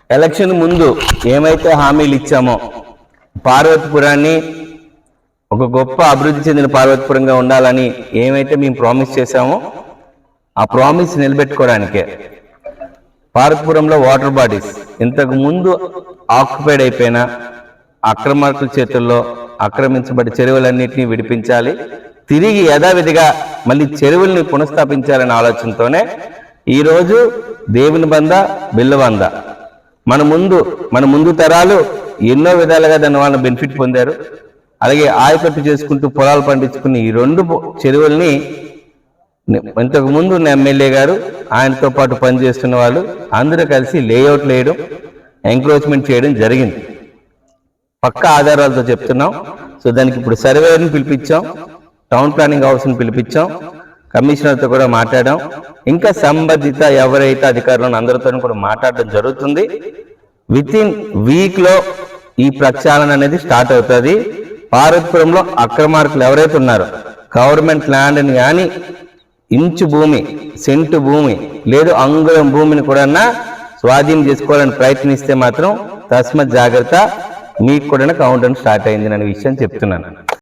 Election ముందు ఏమైతే హామీలు ఇచ్చామో పార్వతీపురాన్ని ఒక గొప్ప అభివృద్ధి చెందిన పార్వతీపురంగా ఉండాలని ఏమైతే మేము ప్రామిస్ చేశామో ఆ ప్రామిస్ నిలబెట్టుకోవడానికే పార్వతీపురంలో వాటర్ బాడీస్ ఇంతకు ముందు ఆక్యుపైడ్ అయిపోయిన అక్రమార్కుల చేతుల్లో ఆక్రమించబడి చెరువులన్నింటినీ విడిపించాలి, తిరిగి యథావిధిగా మళ్ళీ చెరువుల్ని పునఃస్థాపించాలనే ఆలోచనతోనే ఈరోజు దేవుని బంద బిల్లవంద మన ముందు తరాలు ఎన్నో విధాలుగా దాని వాళ్ళని బెనిఫిట్ పొందారు. అలాగే ఆయకట్టు చేసుకుంటూ పొలాలు పండించుకుని ఈ రెండు చెరువుల్ని ఇంతకు ముందు ఉన్న ఎమ్మెల్యే గారు ఆయనతో పాటు పనిచేస్తున్న వాళ్ళు అందరూ కలిసి లేఅవుట్లు వేయడం, ఎంక్రోచ్మెంట్ చేయడం జరిగింది. పక్కా ఆధారాలతో చెప్తున్నాం. సో దానికి ఇప్పుడు సర్వేయర్ని పిలిపించాం, టౌన్ ప్లానింగ్ హౌస్ని పిలిపించాం, కమిషనర్తో కూడా మాట్లాడాం, ఇంకా సంబంధిత ఎవరైతే అధికారులను అందరితో కూడా మాట్లాడడం జరుగుతుంది. వితిన్ వీక్లో ఈ ప్రక్షాళన అనేది స్టార్ట్ అవుతుంది. పార్వతీపురంలో అక్రమార్కులు ఎవరైతే ఉన్నారో గవర్నమెంట్ ల్యాండ్ని కానీ ఇంచు భూమి, సెంటు భూమి లేదు అంగుళం భూమిని కూడా స్వాధీనం చేసుకోవాలని ప్రయత్నిస్తే మాత్రం తస్మత్ జాగ్రత్త, మీకు కూడా కౌంటర్ స్టార్ట్ అయింది అనే విషయం చెప్తున్నాను.